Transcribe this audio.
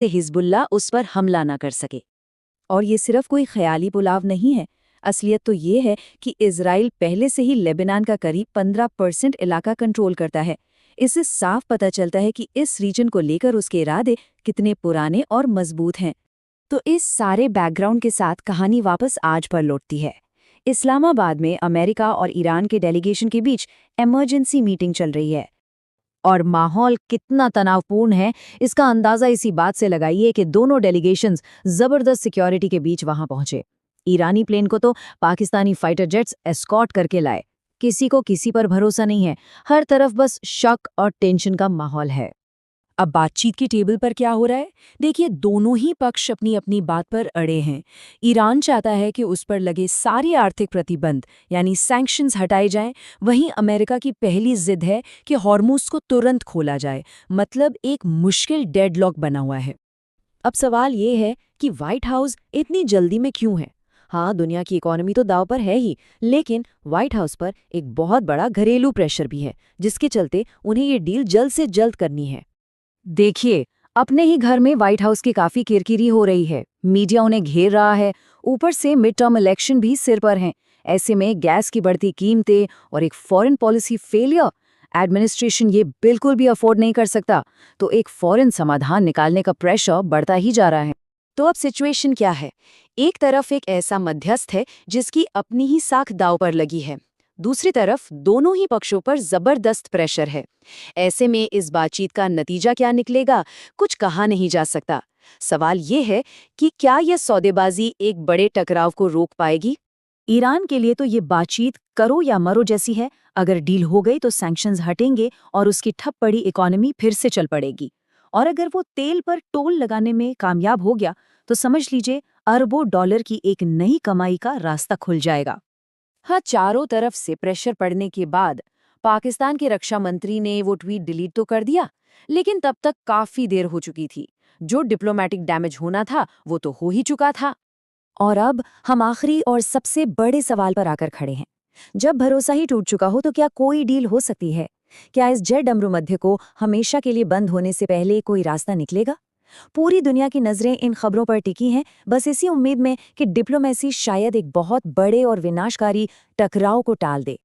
से हिजबुल्लाह उस पर हमला न कर सके। और ये सिर्फ कोई ख्याली पुलाव नहीं है। असलियत तो ये है कि इजराइल पहले से ही लेबनान का करीब 15% इलाका कंट्रोल करता है। इससे साफ पता चलता है कि इस रीजन को लेकर उसके इरादे कितने पुराने और मजबूत हैं। तो इस सारे बैकग्राउंड के साथ कहानी वापस आज पर लौटती है। इस्लामाबाद में अमेरिका और ईरान के डेलीगेशन के बीच इमरजेंसी मीटिंग चल रही है। और माहौल कितना तनावपूर्ण है इसका अंदाजा इसी बात से लगाइए कि दोनों डेलीगेशंस जबरदस्त सिक्योरिटी के बीच वहां पहुंचे। ईरानी प्लेन को तो पाकिस्तानी फाइटर जेट्स एस्कॉर्ट करके लाए। किसी को किसी पर भरोसा नहीं है, हर तरफ बस शक और टेंशन का माहौल है। अब बातचीत की टेबल पर क्या हो रहा है? देखिए, दोनों ही पक्ष अपनी अपनी बात पर अड़े हैं। ईरान चाहता है कि उस पर लगे सारे आर्थिक प्रतिबंध यानी सैंक्शंस हटाए जाएं। वहीं अमेरिका की पहली जिद है कि हॉर्मुज़ को तुरंत खोला जाए। मतलब एक मुश्किल डेडलॉक बना हुआ है। अब सवाल ये है कि व्हाइट हाउस इतनी जल्दी में क्यों है? हाँ, दुनिया की इकोनॉमी तो दांव पर है ही, लेकिन व्हाइट हाउस पर एक बहुत बड़ा घरेलू प्रेशर भी है, जिसके चलते उन्हें ये डील जल्द से जल्द करनी है। देखिए, अपने ही घर में व्हाइट हाउस की काफी किरकिरी हो रही है। मीडिया उन्हें घेर रहा है, ऊपर से मिड टर्म इलेक्शन भी सिर पर हैं। ऐसे में गैस की बढ़ती कीमतें और एक फॉरेन पॉलिसी फेलियर, एडमिनिस्ट्रेशन ये बिल्कुल भी अफोर्ड नहीं कर सकता। तो एक फॉरेन समाधान निकालने का प्रेशर बढ़ता ही जा रहा है। तो अब सिचुएशन क्या है? एक तरफ एक ऐसा मध्यस्थ है जिसकी अपनी ही साख दांव पर लगी है, दूसरी तरफ दोनों ही पक्षों पर जबरदस्त प्रेशर है। ऐसे में इस बातचीत का नतीजा क्या निकलेगा, कुछ कहा नहीं जा सकता। सवाल ये है कि क्या यह सौदेबाजी एक बड़े टकराव को रोक पाएगी? ईरान के लिए तो ये बातचीत करो या मरो जैसी है। अगर डील हो गई तो सैंक्शंस हटेंगे और उसकी ठप पड़ी इकोनॉमी फिर से चल पड़ेगी। और अगर वो तेल पर टोल लगाने में कामयाब हो गया तो समझ लीजिए अरबों डॉलर की एक नई कमाई का रास्ता खुल जाएगा। हाँ, चारों तरफ से प्रेशर पड़ने के बाद पाकिस्तान के रक्षा मंत्री ने वो ट्वीट डिलीट तो कर दिया, लेकिन तब तक काफी देर हो चुकी थी। जो डिप्लोमेटिक डैमेज होना था वो तो हो ही चुका था। और अब हम आखिरी और सबसे बड़े सवाल पर आकर खड़े हैं। जब भरोसा ही टूट चुका हो तो क्या कोई डील हो सकती है? क्या इस जड़ डमरू मध्य को हमेशा के लिए बंद होने से पहले कोई रास्ता निकलेगा? पूरी दुनिया की नजरें इन खबरों पर टिकी हैं, बस इसी उम्मीद में कि डिप्लोमेसी शायद एक बहुत बड़े और विनाशकारी टकराव को टाल दे।